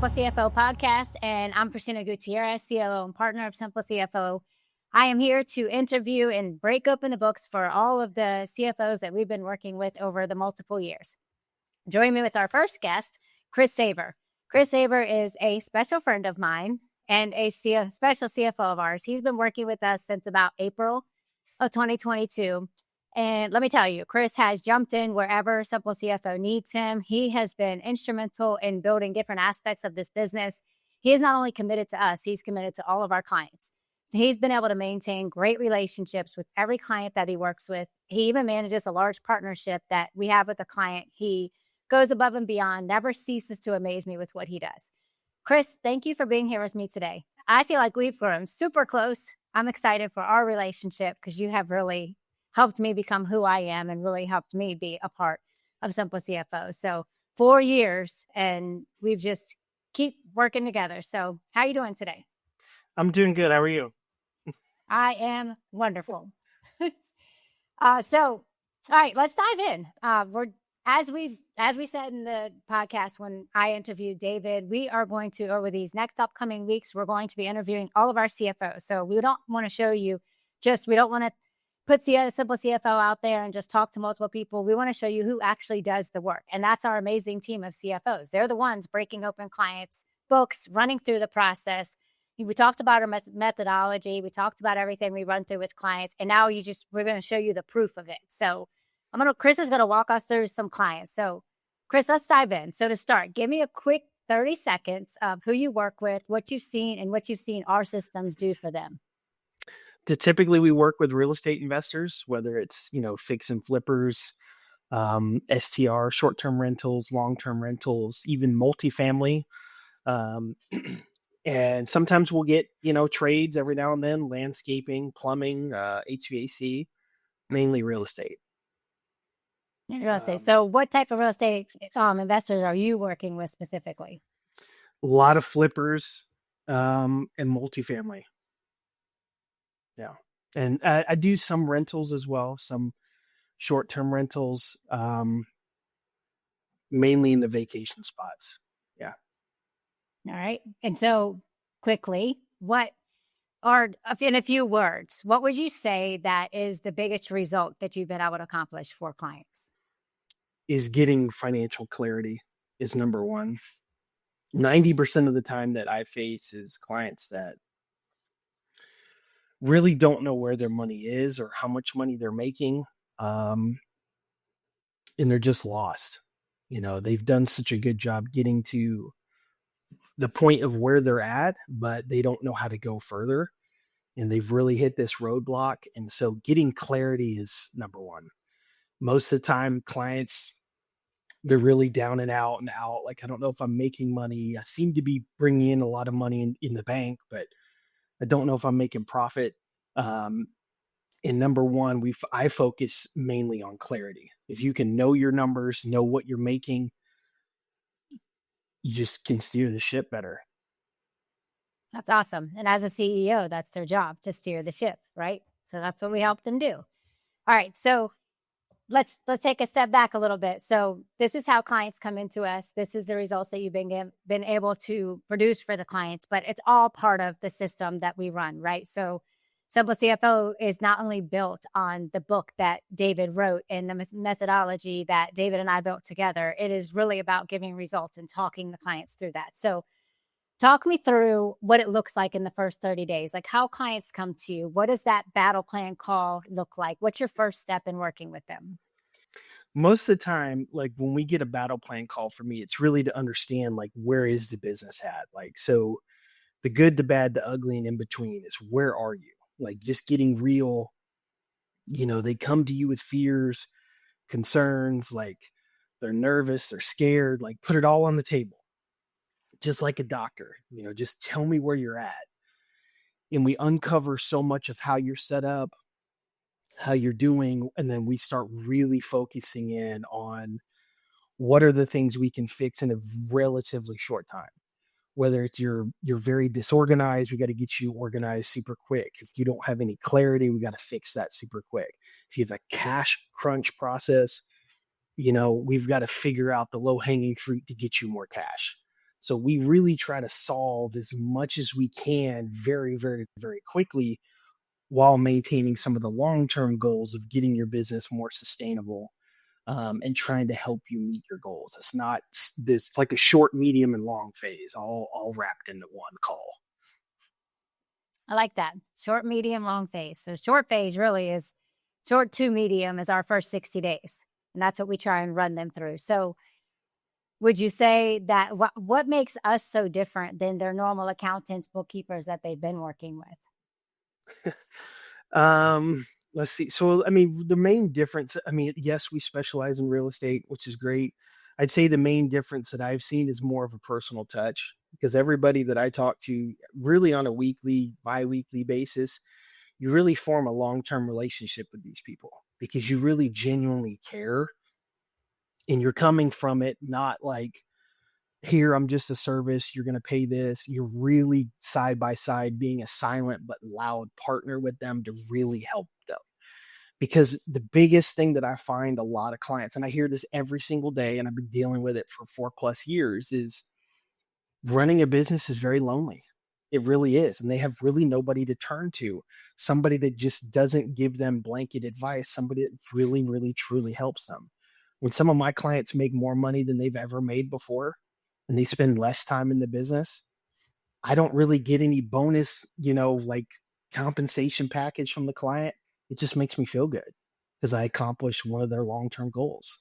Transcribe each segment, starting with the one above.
Simple CFO podcast, and I'm Christina Gutierrez, CLO and partner of Simple CFO. I am here to interview and break open the books for all of the CFOs that we've been working with over the multiple years. Join me with our first guest, Chris Savor. Chris Savor is a special friend of mine and a special CFO of ours. He's been working with us since about April of 2022. And let me tell you, Chris has jumped in wherever Simple CFO needs him. He has been instrumental in building different aspects of this business. He is not only committed to us, he's committed to all of our clients. He's been able to maintain great relationships with every client that he works with. He even manages a large partnership that we have with a client. He goes above and beyond, never ceases to amaze me with what he does. Chris, thank you for being here with me today. I feel like we've grown super close. I'm excited for our relationship because you have really helped me become who I am and really helped me be a part of Simple CFO. So 4 years and we've just keep working together. So how are you doing today? I'm doing good. How are you? I am wonderful. All right, let's dive in. As we said in the podcast when I interviewed David, we are going to, over these next upcoming weeks, we're going to be interviewing all of our CFOs. So we don't want to show you we don't want to put Simple CFO out there and just talk to multiple people. We want to show you who actually does the work. And that's our amazing team of CFOs. They're the ones breaking open clients' books, running through the process. We talked about our methodology. We talked about everything we run through with clients. And now we're going to show you the proof of it. So Chris is going to walk us through some clients. So Chris, let's dive in. So to start, give me a quick 30 seconds of who you work with, what you've seen, and what you've seen our systems do for them. Typically, we work with real estate investors, whether it's, fix and flippers, STR, short-term rentals, long-term rentals, even multifamily. And sometimes we'll get, trades every now and then, landscaping, plumbing, HVAC, mainly real estate. Real estate. So what type of real estate investors are you working with specifically? A lot of flippers and multifamily. Yeah. And I do some rentals as well, some short-term rentals, mainly in the vacation spots. Yeah. All right. And so quickly, in a few words, what would you say that is the biggest result that you've been able to accomplish for clients? Is getting financial clarity is number one. 90% of the time that I face is clients that really don't know where their money is or how much money they're making. And they're just lost. They've done such a good job getting to the point of where they're at, but they don't know how to go further. And they've really hit this roadblock. And so getting clarity is number one. Most of the time, clients, they're really down and out. Like, I don't know if I'm making money. I seem to be bringing in a lot of money in the bank, but I don't know if I'm making profit. And number one, I focus mainly on clarity. If you can know your numbers, know what you're making, you just can steer the ship better. That's awesome. And as a CEO, that's their job, to steer the ship, right? So that's what we help them do. All right. So let's take a step back a little bit. So this is how clients come into us. This is the results that you've been able to produce for the clients, but it's all part of the system that we run, right? So Simple CFO is not only built on the book that David wrote and the methodology that David and I built together. It is really about giving results and talking the clients through that. So talk me through what it looks like in the first 30 days, like how clients come to you. What does that battle plan call look like? What's your first step in working with them? Most of the time, like when we get a battle plan call for me, it's really to understand, like, where is the business at? Like, so the good, the bad, the ugly, and in between is where are you? Like, just getting real. They come to you with fears, concerns, like they're nervous, they're scared, like put it all on the table. Just like a doctor, just tell me where you're at. And we uncover so much of how you're set up, how you're doing, and then we start really focusing in on what are the things we can fix in a relatively short time. Whether it's you're very disorganized, we got to get you organized super quick. If you don't have any clarity, we got to fix that super quick. If you have a cash crunch process, we've got to figure out the low hanging fruit to get you more cash. So we really try to solve as much as we can very, very, very quickly while maintaining some of the long-term goals of getting your business more sustainable, and trying to help you meet your goals. It's not this like a short, medium, and long phase all wrapped into one call. I like that. Short, medium, long phase. So short phase really is short to medium is our first 60 days. And that's what we try and run them through. So would you say that what makes us so different than their normal accountants, bookkeepers that they've been working with? Let's see. So, I mean, the main difference, I mean, yes, we specialize in real estate, which is great. I'd say the main difference that I've seen is more of a personal touch because everybody that I talk to really on a weekly, bi-weekly basis, you really form a long-term relationship with these people because you really genuinely care and you're coming from it, not like, here, I'm just a service, you're going to pay this. You're really side by side being a silent but loud partner with them to really help them. Because the biggest thing that I find a lot of clients, and I hear this every single day, and I've been dealing with it for 4+ years, is running a business is very lonely. It really is. And they have really nobody to turn to, somebody that just doesn't give them blanket advice, somebody that really, really, truly helps them. When some of my clients make more money than they've ever made before, and they spend less time in the business, I don't really get any bonus, like compensation package from the client. It just makes me feel good because I accomplished one of their long-term goals.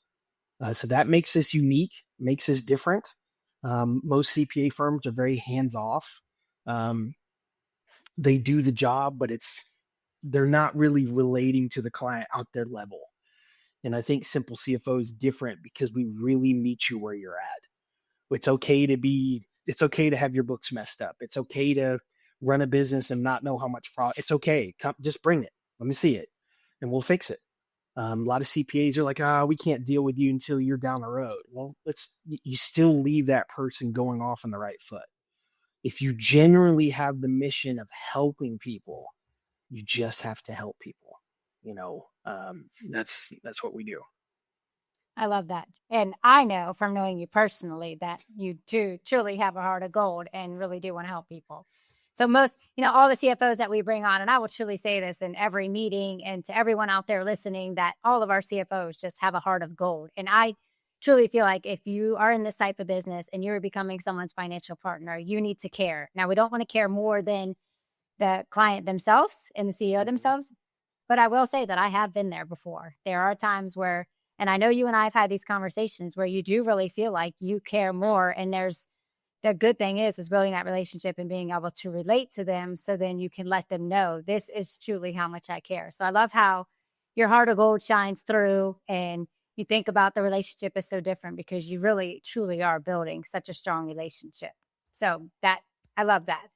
So that makes us unique, makes us different. Most CPA firms are very hands-off. Um, they do the job, but they're not really relating to the client out their level. And I think Simple CFO is different because we really meet you where you're at. It's okay to have your books messed up. It's okay to run a business and not know how much profit. It's okay. Just bring it. Let me see it and we'll fix it. A lot of CPAs are like, we can't deal with you until you're down the road. Well, you still leave that person going off on the right foot. If you genuinely have the mission of helping people, you just have to help people. That's what we do. I love that. And I know from knowing you personally that you do truly have a heart of gold and really do want to help people. So most, all the CFOs that we bring on, and I will truly say this in every meeting and to everyone out there listening, that all of our CFOs just have a heart of gold. And I truly feel like if you are in this type of business and you're becoming someone's financial partner, you need to care. Now, we don't want to care more than the client themselves and the CEO themselves, but I will say that I have been there before. There are times where, and I know you and I have had these conversations where you do really feel like you care more. And the good thing is building that relationship and being able to relate to them. So then you can let them know this is truly how much I care. So I love how your heart of gold shines through and you think about the relationship is so different because you really truly are building such a strong relationship. So I love that.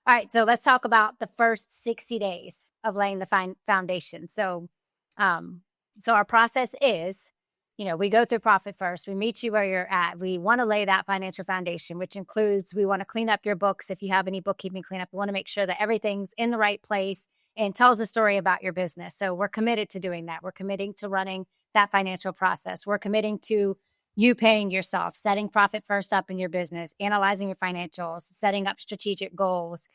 All right. So let's talk about the first 60 days of laying the foundation. So our process is, we go through profit first. We meet you where you're at. We want to lay that financial foundation, which includes we want to clean up your books. If you have any bookkeeping cleanup, we want to make sure that everything's in the right place and tells a story about your business. So we're committed to doing that. We're committing to running that financial process. We're committing to you paying yourself, setting profit first up in your business, analyzing your financials, setting up strategic goals.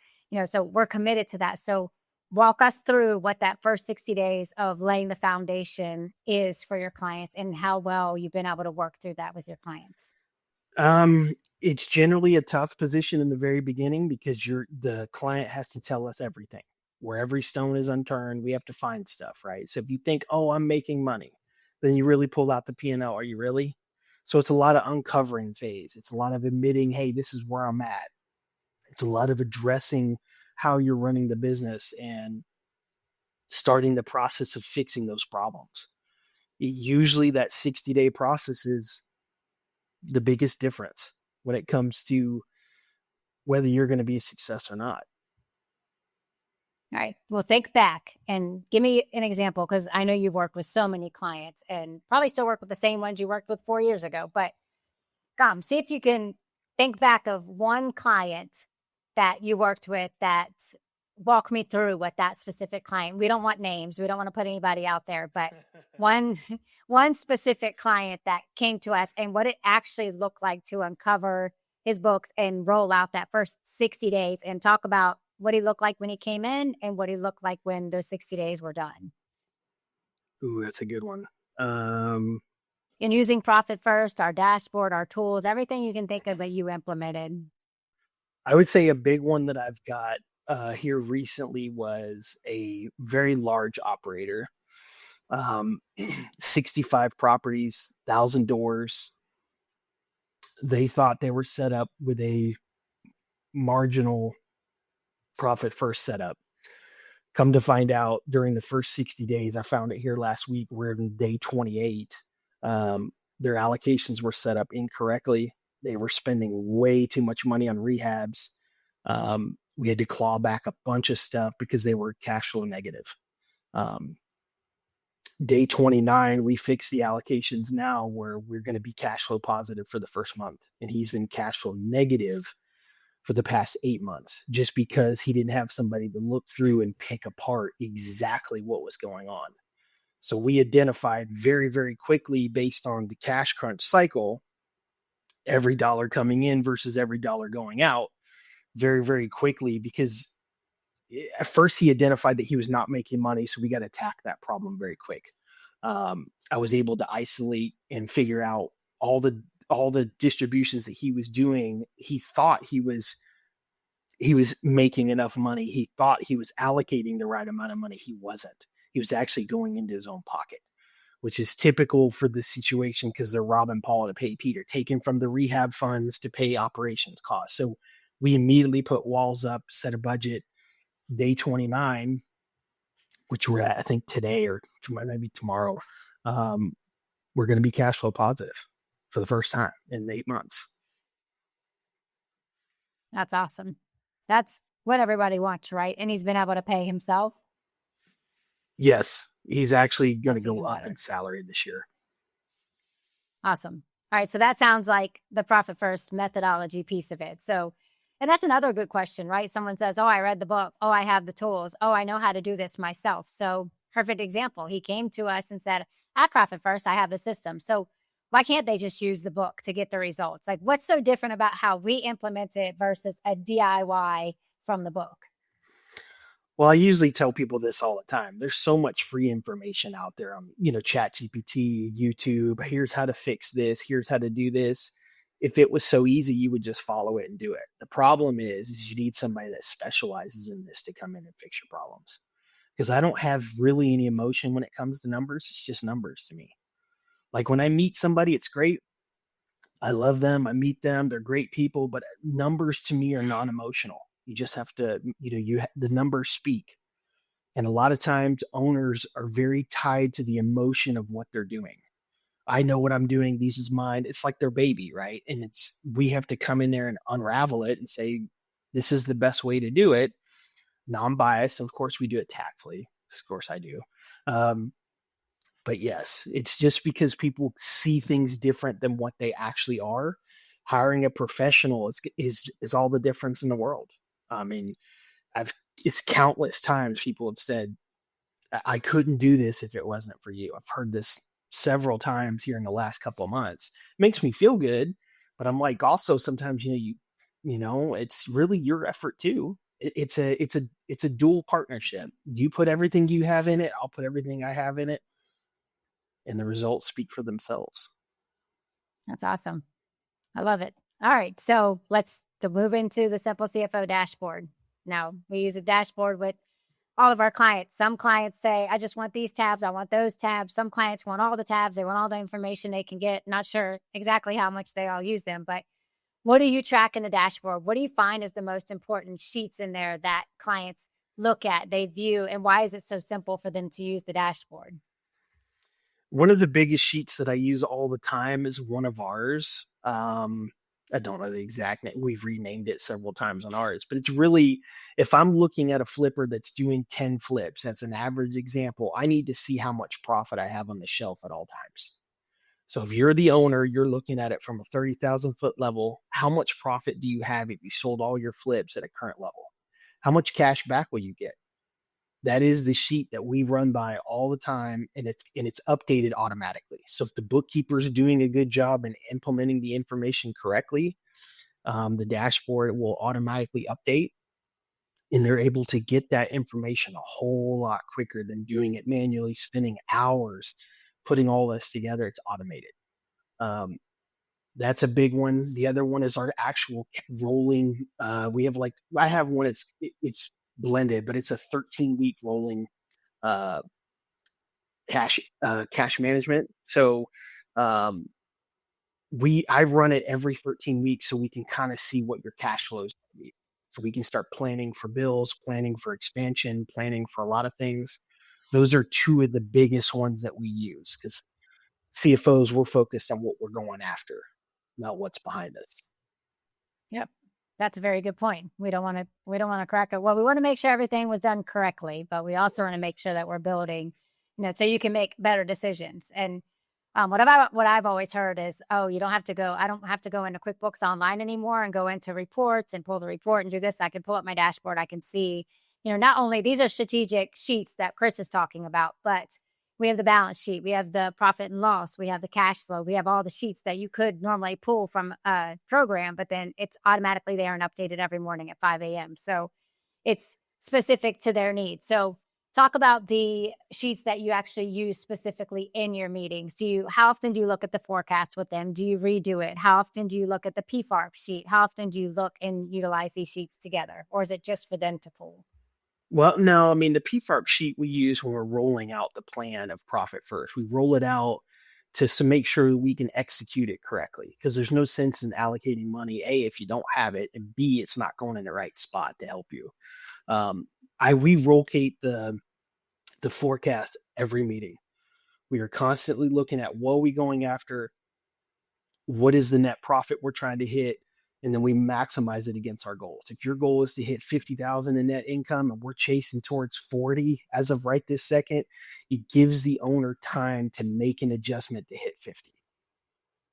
So we're committed to that. So walk us through what that first 60 days of laying the foundation is for your clients and how well you've been able to work through that with your clients. It's generally a tough position in the very beginning because the client has to tell us everything. Where every stone is unturned, we have to find stuff, right? So if you think, I'm making money, then you really pull out the P&L. Are you really? So it's a lot of uncovering phase. It's a lot of admitting, hey, this is where I'm at. It's a lot of addressing how you're running the business and starting the process of fixing those problems. Usually that 60-day process is the biggest difference when it comes to whether you're going to be a success or not. All right. Well, think back and give me an example because I know you've worked with so many clients and probably still work with the same ones you worked with 4 years ago. But see if you can think back of one client that you worked with that walk me through what that specific client. We don't want names. We don't want to put anybody out there, but one specific client that came to us and what it actually looked like to uncover his books and roll out that first 60 days and talk about what he looked like when he came in and what he looked like when those 60 days were done. Ooh, that's a good one. Um, And using Profit First, our dashboard, our tools, everything you can think of that you implemented. I would say a big one that I've got here recently was a very large operator, um, 65 properties, 1,000 doors. They thought they were set up with a marginal profit first setup. Come to find out during the first 60 days, I found it here last week, we're in day 28. Um, their allocations were set up incorrectly. They were spending way too much money on rehabs. We had to claw back a bunch of stuff because they were cash flow negative. Um, Day 29, we fixed the allocations now where we're going to be cash flow positive for the first month. And he's been cash flow negative for the past 8 months just because he didn't have somebody to look through and pick apart exactly what was going on. So we identified very, very quickly based on the cash crunch cycle, every dollar coming in versus every dollar going out very, very quickly because at first he identified that he was not making money. So we got to attack that problem very quick. I was able to isolate and figure out all the distributions that he was doing. He thought he was making enough money. He thought he was allocating the right amount of money. He wasn't. He was actually going into his own pocket, which is typical for this situation because they're robbing Paul to pay Peter, taking from the rehab funds to pay operations costs. So we immediately put walls up, set a budget. Day 29, which we're at, I think today or maybe tomorrow, we're going to be cash flow positive for the first time in 8 months. That's awesome. That's what everybody wants, right? And he's been able to pay himself. Yes, he's actually going to That's go even up better. in salary this year. Awesome. All right. So that sounds like the Profit First methodology piece of it. So, and that's another good question, right? Someone says, oh, I read the book. Oh, I have the tools. Oh, I know how to do this myself. So, perfect example. He came to us and said, at Profit First, I have the system. So, why can't they just use the book to get the results? Like, what's so different about how we implement it versus a DIY from the book? Well, I usually tell people this all the time. There's so much free information out there on, Chat GPT, YouTube. Here's how to fix this. Here's how to do this. If it was so easy, you would just follow it and do it. The problem is you need somebody that specializes in this to come in and fix your problems. Because I don't have really any emotion when it comes to numbers. It's just numbers to me. Like when I meet somebody, it's great. I love them. I meet them. They're great people, but numbers to me are non-emotional. You just have to, the numbers speak. And a lot of times owners are very tied to the emotion of what they're doing. I know what I'm doing. This is mine. It's like their baby, right? And we have to come in there and unravel it and say, this is the best way to do it. Non-biased. Of course, we do it tactfully. Of course I do. But yes, it's just because people see things different than what they actually are. Hiring a professional is all the difference in the world. I mean, it's countless times people have said, I couldn't do this if it wasn't for you. I've heard this several times here in the last couple of months. It makes me feel good, but I'm like, also sometimes, it's really your effort too. It's a dual partnership. You put everything you have in it. I'll put everything I have in it. And the results speak for themselves. That's awesome. I love it. All right. So let's move into the Simple CFO dashboard. Now, we use a dashboard with all of our clients. Some clients say, I just want these tabs. I want those tabs. Some clients want all the tabs. They want all the information they can get. Not sure exactly how much they all use them, but what do you track in the dashboard? What do you find is the most important sheets in there that clients look at, they view, and why is it so simple for them to use the dashboard? One of the biggest sheets that I use all the time is one of ours. I don't know the exact name. We've renamed it several times on ours, but it's really, if I'm looking at a flipper that's doing 10 flips, that's an average example, I need to see how much profit I have on the shelf at all times. So if you're the owner, you're looking at it from a 30,000 foot level. How much profit do you have if you sold all your flips at a current level? How much cash back will you get? That is the sheet that we run by all the time, and it's updated automatically. So if the bookkeeper is doing a good job in implementing the information correctly, The dashboard will automatically update, and they're able to get that information a whole lot quicker than doing it manually, spending hours putting all this together. It's automated. Um, that's a big one. The other one is our actual rolling. We have like I have one. It's blended, but it's a 13-week rolling uh, cash management. So um, I run it every 13 weeks so we can kind of see what your cash flow is going to be. So we can start planning for bills, planning for expansion, planning for a lot of things. Those are two of the biggest ones that we use because CFOs, we're focused on what we're going after, not what's behind us. Yep. That's a very good point. We don't want to crack it. Well, we want to make sure everything was done correctly, but we also want to make sure that we're building, so you can make better decisions. And what I've always heard is, oh, I don't have to go into QuickBooks Online anymore and go into reports and pull the report and do this. I can pull up my dashboard. I can see, not only these are strategic sheets that Chris is talking about, but we have the balance sheet, we have the profit and loss, we have the cash flow, we have all the sheets that you could normally pull from a program, but then it's automatically there and updated every morning at 5 a.m. So it's specific to their needs. So talk about the sheets that you actually use specifically in your meetings. How often do you look at the forecast with them? Do you redo it? How often do you look at the PFARP sheet? How often do you look and utilize these sheets together? Or is it just for them to pull? Well, no, I mean, the PFARP sheet we use when we're rolling out the plan of profit first. We roll it out to make sure we can execute it correctly because there's no sense in allocating money, A, if you don't have it, and B, it's not going in the right spot to help you. Um, we rotate the forecast every meeting. We are constantly looking at what are we going after, what is the net profit we're trying to hit, and then we maximize it against our goals. If your goal is to hit 50,000 in net income and we're chasing towards 40 as of right this second, it gives the owner time to make an adjustment to hit 50.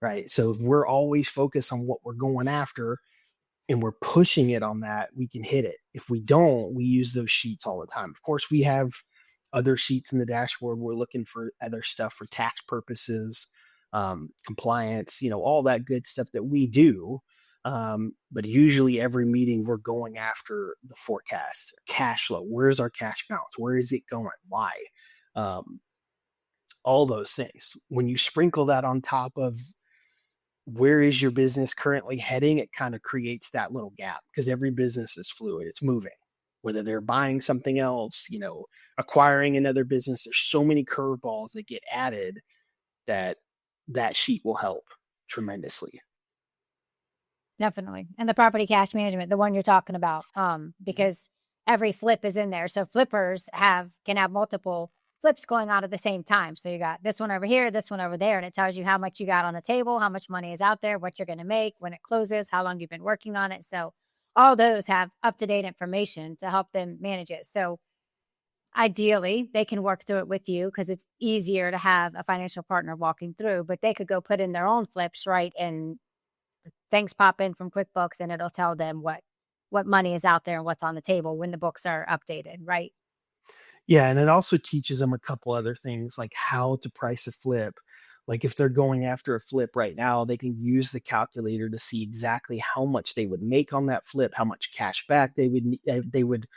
Right? So if we're always focused on what we're going after and we're pushing it on that, we can hit it. If we don't, we use those sheets all the time. Of course, we have other sheets in the dashboard. We're looking for other stuff for tax purposes, compliance, all that good stuff that we do. But usually every meeting we're going after the forecast, cash flow. Where's our cash balance? Where is it going? Why? All those things. When you sprinkle that on top of where is your business currently heading, it kind of creates that little gap because every business is fluid. It's moving, whether they're buying something else, acquiring another business. There's so many curveballs that get added that sheet will help tremendously. Definitely. And the property cash management, the one you're talking about, because every flip is in there. So flippers can have multiple flips going on at the same time. So you got this one over here, this one over there, and it tells you how much you got on the table, how much money is out there, what you're going to make, when it closes, how long you've been working on it. So all those have up-to-date information to help them manage it. So ideally, they can work through it with you because it's easier to have a financial partner walking through, but they could go put in their own flips, right? And things pop in from QuickBooks and it'll tell them what money is out there and what's on the table when the books are updated, right? Yeah, and it also teaches them a couple other things like how to price a flip. Like if they're going after a flip right now, they can use the calculator to see exactly how much they would make on that flip, how much cash back they would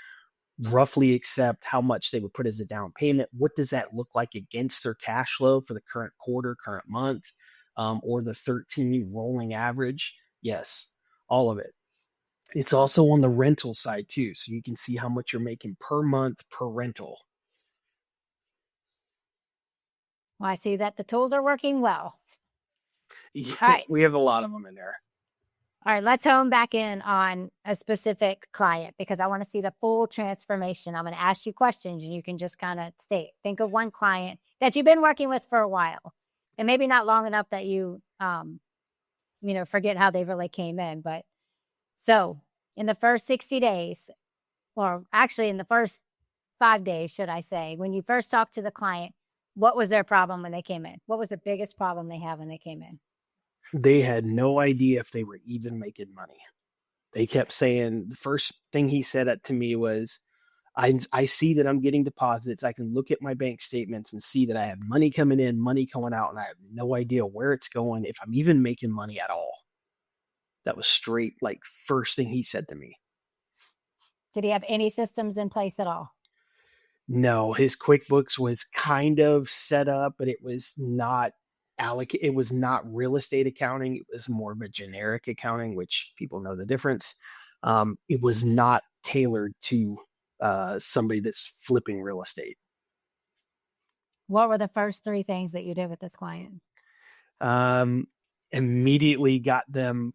roughly accept, how much they would put as a down payment. What does that look like against their cash flow for the current quarter, current month, or the 13 rolling average? Yes, all of it. It's also on the rental side too, so you can see how much you're making per month per rental. Well, I see that the tools are working well. Yeah, All right. we have a lot of them in there. All right, let's hone back in on a specific client because I want to see the full transformation. I'm going to ask you questions and you can just kind of state. Think of one client that you've been working with for a while and maybe not long enough that you, forget how they really came in. But so in the first 60 days, or actually in the first 5 days, should I say, when you first talked to the client, what was their problem when they came in? What was the biggest problem they had when they came in? They had no idea if they were even making money. They kept saying, the first thing he said to me was, I see that I'm getting deposits. I can look at my bank statements and see that I have money coming in, money going out, and I have no idea where it's going, if I'm even making money at all. That was straight, like, first thing he said to me. Did he have any systems in place at all? No, his QuickBooks was kind of set up, but it was not it was not real estate accounting. It was more of a generic accounting, which people know the difference. It was not tailored to somebody that's flipping real estate. What were the first three things that you did with this client? Um, Immediately got them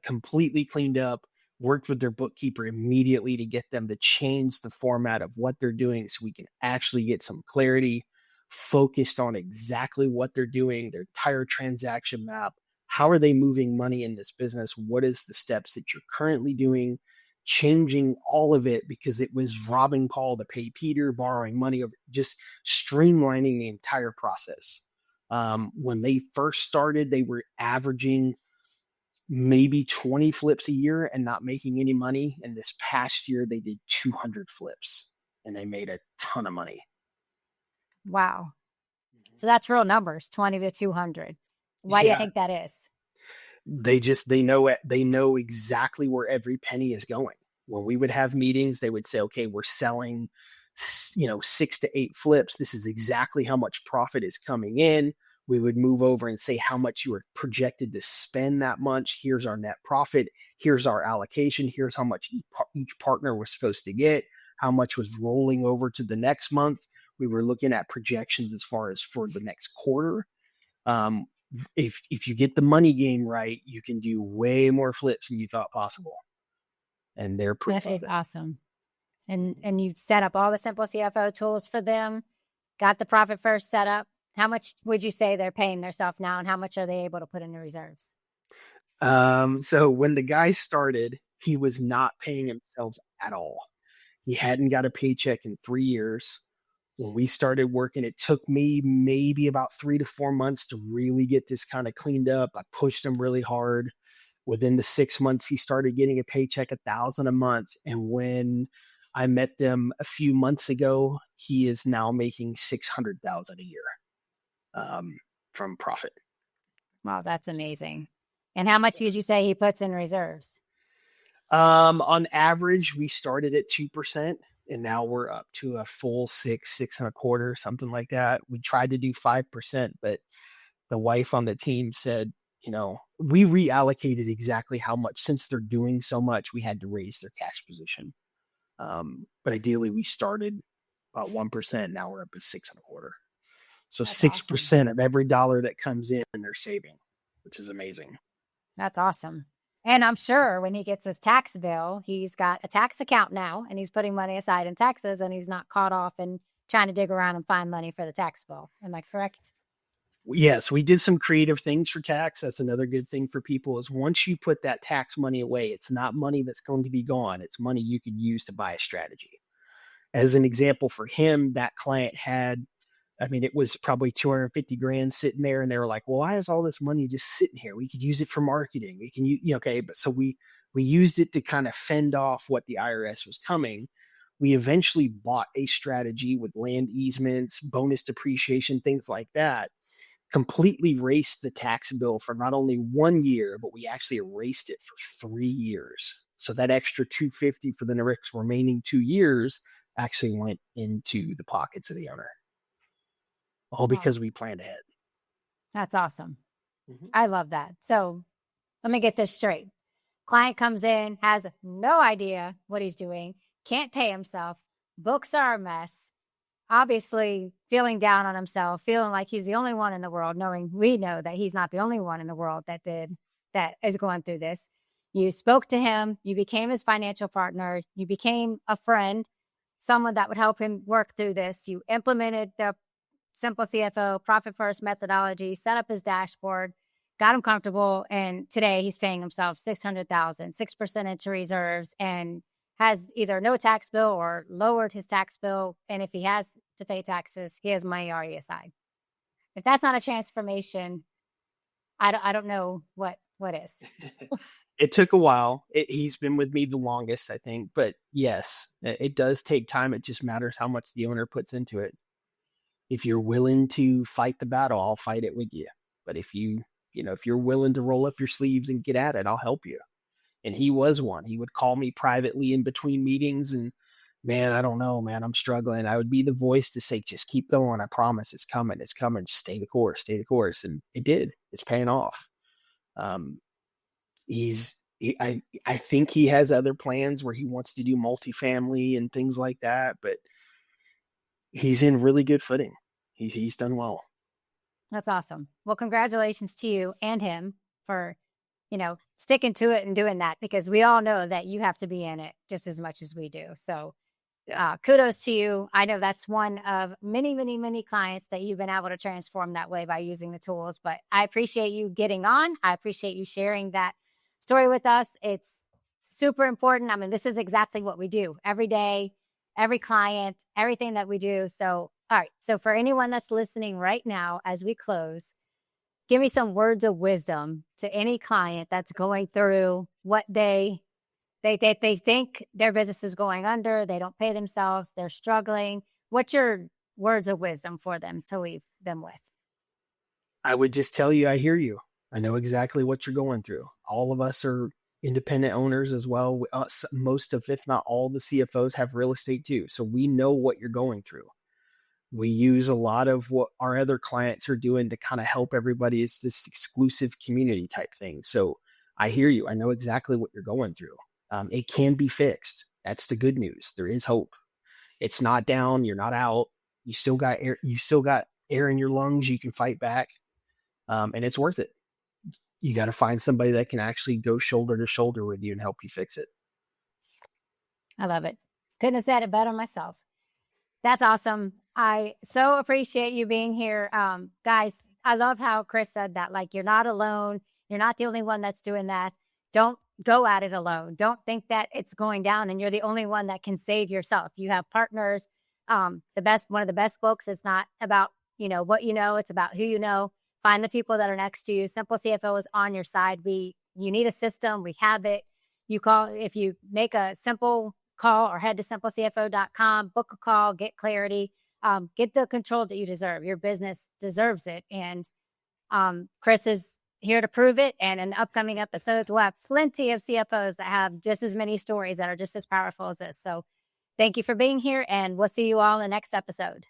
completely cleaned up, worked with their bookkeeper immediately to get them to change the format of what they're doing so we can actually get some clarity, focused on exactly what they're doing, their entire transaction map. How are they moving money in this business? What is the steps that you're currently doing? Changing all of it because it was robbing Paul to pay Peter, borrowing money, just streamlining the entire process. When they first started, they were averaging maybe 20 flips a year and not making any money. And this past year, they did 200 flips and they made a ton of money. Wow. So that's real numbers, 20 to 200. Why do you think that is? They know exactly where every penny is going. When we would have meetings, they would say, okay, we're selling, 6 to 8 flips. This is exactly how much profit is coming in. We would move over and say how much you were projected to spend that month. Here's our net profit. Here's our allocation. Here's how much each partner was supposed to get, how much was rolling over to the next month. We were looking at projections as far as for the next quarter. If you get the money game right, you can do way more flips than you thought possible. And they're proof. That is awesome. And you set up all the Simple CFO tools for them, got the profit first set up. How much would you say they're paying themselves now, and how much are they able to put in the reserves? So when the guy started, he was not paying himself at all. He hadn't got a paycheck in 3 years. When we started working, it took me maybe about 3 to 4 months to really get this kind of cleaned up. I pushed him really hard. Within the 6 months, he started getting a paycheck, $1,000 a month. And when I met them a few months ago, he is now making $600,000 a year from profit. Wow, that's amazing. And how much did you say he puts in reserves? On average, we started at 2%, and now we're up to a full 6.25, something like that. We tried to do 5%, but the wife on the team said, we reallocated exactly how much. Since they're doing so much, we had to raise their cash position. But ideally, we started about 1%. Now we're up at 6.25. So that's 6% awesome. Of every dollar that comes in, they're saving, which is amazing. That's awesome. And I'm sure when he gets his tax bill, he's got a tax account now, and he's putting money aside in taxes, and he's not caught off and trying to dig around and find money for the tax bill. Am I correct? Yes, we did some creative things for tax. That's another good thing for people is once you put that tax money away, it's not money that's going to be gone. It's money you could use to buy a strategy. As an example for him, that client had, it was probably 250 grand sitting there, and they were like, well, why is all this money just sitting here? We could use it for marketing. We can use, okay. But so we used it to kind of fend off what the IRS was coming. We eventually bought a strategy with land easements, bonus depreciation, things like that. Completely erased the tax bill for not only 1 year, but we actually erased it for 3 years. So that extra 250 for the next remaining 2 years actually went into the pockets of the owner. All because we planned ahead. That's awesome. Mm-hmm. I love that. So let me get this straight. Client comes in, has no idea what he's doing, can't pay himself, books are a mess, obviously feeling down on himself, feeling like he's the only one in the world, knowing we know that he's not the only one in the world that is going through this. You spoke to him, you became his financial partner, you became a friend, someone that would help him work through this. You implemented the Simple CFO profit first methodology, set up his dashboard, got him comfortable, and today he's paying himself $600,000, 6% into reserves, and has either no tax bill or lowered his tax bill. And if he has to pay taxes, he has money already aside. If that's not a transformation, I don't know what is. It took a while. He's been with me the longest, I think. But yes, it does take time. It just matters how much the owner puts into it. If you're willing to fight the battle, I'll fight it with you. But if you if you're willing to roll up your sleeves and get at it, I'll help you. And he was one. He would call me privately in between meetings and, man, I don't know, man, I'm struggling. I would be the voice to say, just keep going. I promise it's coming. It's coming. Stay the course, stay the course. And it did. It's paying off. I think he has other plans where he wants to do multifamily and things like that, but he's in really good footing. He's done well. That's awesome. Well, congratulations to you and him for, sticking to it and doing that, because we all know that you have to be in it just as much as we do. So kudos to you. I know that's one of many, many, many clients that you've been able to transform that way by using the tools. But I appreciate you getting on. I appreciate you sharing that story with us. It's super important. I mean, this is exactly what we do every day, every client, everything that we do. So, all right. So for anyone that's listening right now, as we close, give me some words of wisdom to any client that's going through what they think their business is going under. They don't pay themselves. They're struggling. What's your words of wisdom for them to leave them with? I would just tell you, I hear you. I know exactly what you're going through. All of us are independent owners as well. Most of, if not all, the CFOs have real estate too. So we know what you're going through. We use a lot of what our other clients are doing to kind of help everybody. It's this exclusive community type thing. So I hear you. I know exactly what you're going through. It can be fixed. That's the good news. There is hope. It's not down. You're not out. You still got air. You still got air in your lungs. You can fight back, and it's worth it. You got to find somebody that can actually go shoulder to shoulder with you and help you fix it. I love it. Couldn't have said it better myself. That's awesome. I so appreciate you being here. Guys, I love how Chris said that. Like, you're not alone. You're not the only one that's doing that. Don't go at it alone. Don't think that it's going down and you're the only one that can save yourself. You have partners. One of the best books is not about, what you know, it's about who you know. Find the people that are next to you. Simple CFO is on your side. You need a system. We have it. If you make a simple call or head to simplecfo.com, book a call, get clarity, get the control that you deserve. Your business deserves it. And Chris is here to prove it. And in the upcoming episodes, we'll have plenty of CFOs that have just as many stories that are just as powerful as this. So thank you for being here, and we'll see you all in the next episode.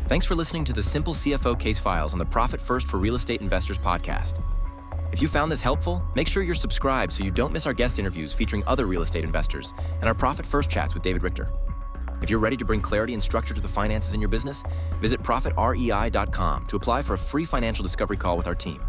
Thanks for listening to the Simple CFO Case Files on the Profit First for Real Estate Investors podcast. If you found this helpful, make sure you're subscribed so you don't miss our guest interviews featuring other real estate investors and our Profit First chats with David Richter. If you're ready to bring clarity and structure to the finances in your business, visit profitrei.com to apply for a free financial discovery call with our team.